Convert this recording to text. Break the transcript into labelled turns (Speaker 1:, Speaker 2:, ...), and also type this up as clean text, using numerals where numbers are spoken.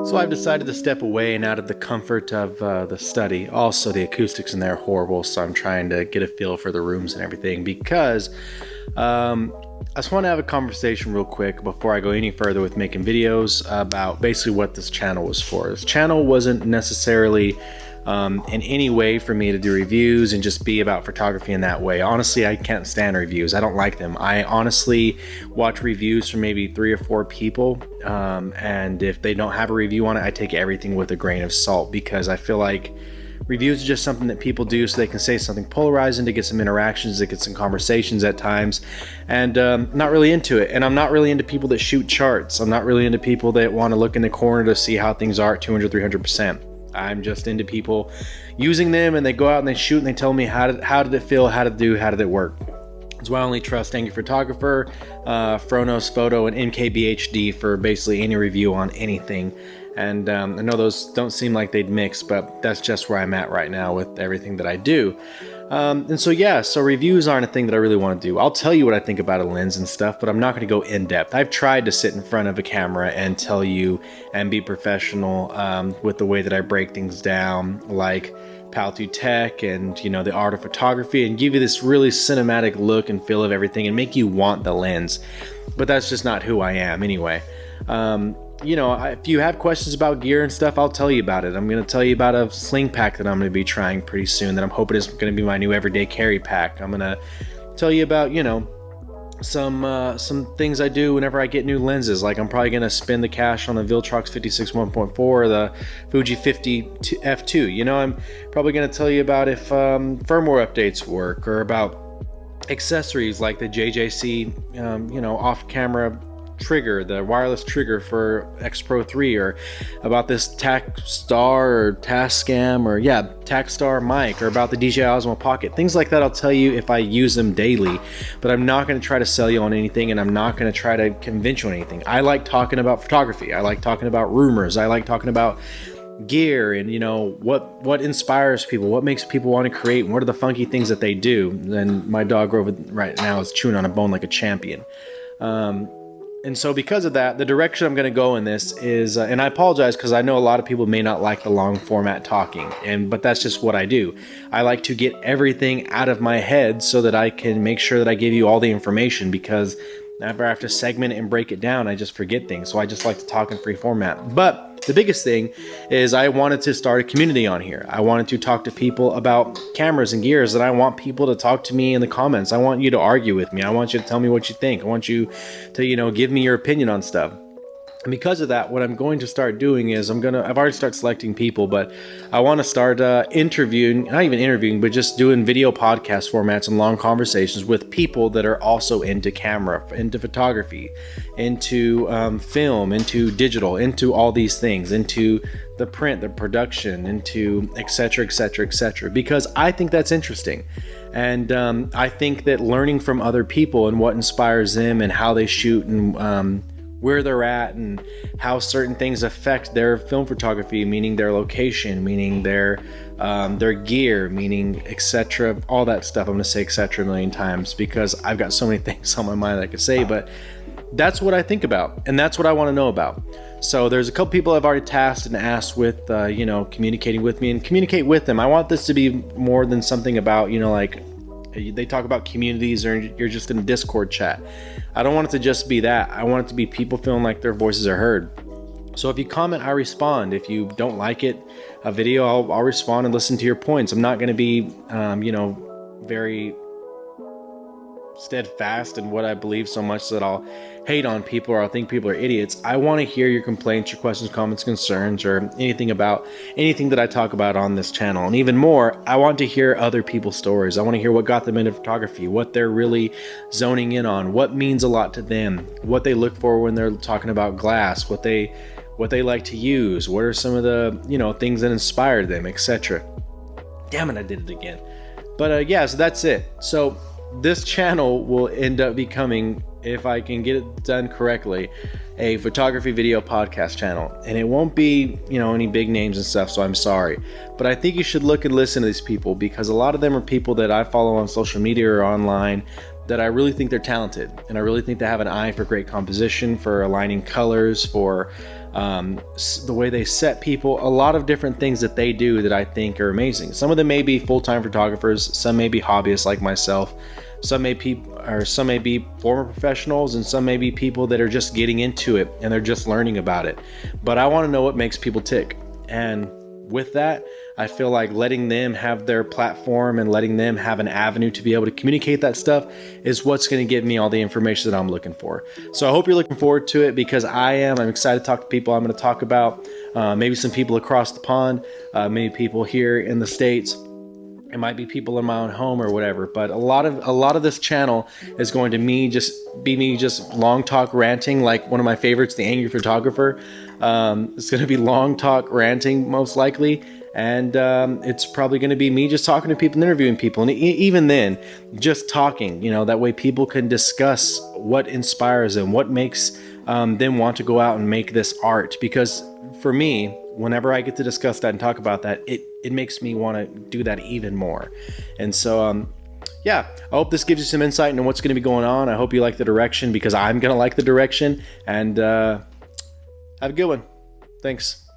Speaker 1: So I've decided to step away and out of the comfort of the study. Also, the acoustics in there are horrible, so I'm trying to get a feel for the rooms and everything because I just want to have a conversation real quick before I go any further with making videos about basically what this channel was for. This channel wasn't necessarily in any way for me to do reviews and just be about photography in that way. Honestly, I can't stand reviews. I don't like them. I honestly watch reviews from maybe 3 or 4 people, and if they don't have a review on it, I take everything with a grain of salt because I feel like reviews are just something that people do so they can say something polarizing to get some interactions, to get some conversations at times, and not really into it. And I'm not really into people that shoot charts. I'm not really into people that want to look in the corner to see how things are at 200, 300%. I'm just into people using them, and they go out and they shoot and they tell me how did it feel, how did it work. That's why I only trust Angry Photographer, Phronos Photo, and MKBHD for basically any review on anything. And I know those don't seem like they'd mix, but that's just where I'm at right now with everything that I do. And so reviews aren't a thing that I really want to do. I'll tell you what I think about a lens and stuff, but I'm not going to go in depth. I've tried to sit in front of a camera and tell you and be professional with the way that I break things down, like Pal2 Tech and the art of photography, and give you this really cinematic look and feel of everything and make you want the lens. But that's just not who I am anyway. If you have questions about gear and stuff, I'll tell you about it. I'm going to tell you about a sling pack that I'm going to be trying pretty soon that I'm hoping is going to be my new everyday carry pack. I'm going to tell you about, some things I do whenever I get new lenses. Like I'm probably going to spend the cash on the Viltrox 56 1.4 or the Fuji 50 f2. I'm probably going to tell you about if firmware updates work, or about accessories like the JJC, off-camera trigger, the wireless trigger for X Pro 3, or about this Takstar or Tascam or Takstar mic, or about the DJI Osmo Pocket. Things like that I'll tell you if I use them daily, but I'm not going to try to sell you on anything, and I'm not going to try to convince you on anything. I like talking about photography. I like talking about rumors. I like talking about gear and what inspires people, what makes people want to create, and what are the funky things that they do. And my dog Rover right now is chewing on a bone like a champion. And so because of that, the direction I'm going to go in this is, and I apologize because I know a lot of people may not like the long format talking, but that's just what I do. I like to get everything out of my head so that I can make sure that I give you all the information, because whenever I have to segment it and break it down, I just forget things. So I just like to talk in free format. But the biggest thing is I wanted to start a community on here. I wanted to talk to people about cameras and gears, and I want people to talk to me in the comments. I want you to argue with me. I want you to tell me what you think. I want you to, give me your opinion on stuff. And because of that, what I'm going to start doing is I've already started selecting people, but I want to start not even interviewing, but just doing video podcast formats and long conversations with people that are also into camera, into photography, into film, into digital, into all these things, into the print, the production, into et cetera, et cetera, et cetera, because I think that's interesting. And I think that learning from other people and what inspires them and how they shoot and where they're at and how certain things affect their film photography, meaning their location, meaning their gear, meaning etc. All that stuff. I'm gonna say etc. a million times because I've got so many things on my mind that I could say, but that's what I think about and that's what I want to know about. So there's a couple people I've already tasked and asked with, communicating with me and communicate with them. I want this to be more than something about, like they talk about communities or you're just in a Discord chat. I don't want it to just be that. I want it to be people feeling like their voices are heard. So if you comment, I respond. If you don't like a video, I'll respond and listen to your points. I'm not going to be, very steadfast in what I believe so much that I'll hate on people or I'll think people are idiots. I want to hear your complaints, your questions, comments, concerns, or anything that I talk about on this channel. And even more, I want to hear other people's stories. I want to hear what got them into photography, what they're really zoning in on, what means a lot to them, what they look for when they're talking about glass, what they like to use, what are some of the things that inspired them, etc. Damn it, I did it again. But so that's it. So this channel will end up becoming, if I can get it done correctly, a photography video podcast channel. And it won't be, any big names and stuff, so I'm sorry. But I think you should look and listen to these people, because a lot of them are people that I follow on social media or online that I really think they're talented. And I really think they have an eye for great composition, for aligning colors, for the way they set people, a lot of different things that they do that I think are amazing. Some of them may be full-time photographers, some may be hobbyists like myself, some may be former professionals, and some may be people that are just getting into it and they're just learning about it. But I want to know what makes people tick. And with that, I feel like letting them have their platform and letting them have an avenue to be able to communicate that stuff is what's going to give me all the information that I'm looking for. So I hope you're looking forward to it, because I'm excited to talk to people. I'm going to talk about maybe some people across the pond, maybe people here in the States. It might be people in my own home or whatever, but a lot of this channel is going to me just long talk ranting, like one of my favorites, The Angry Photographer. It's going to be long talk ranting most likely, and it's probably going to be me just talking to people and interviewing people, and even then, just talking. That way people can discuss what inspires them, what makes them want to go out and make this art. Because for me, whenever I get to discuss that and talk about that, it makes me want to do that even more. And so, yeah, I hope this gives you some insight into what's going to be going on. I hope you like the direction, because I'm going to like the direction. And have a good one. Thanks.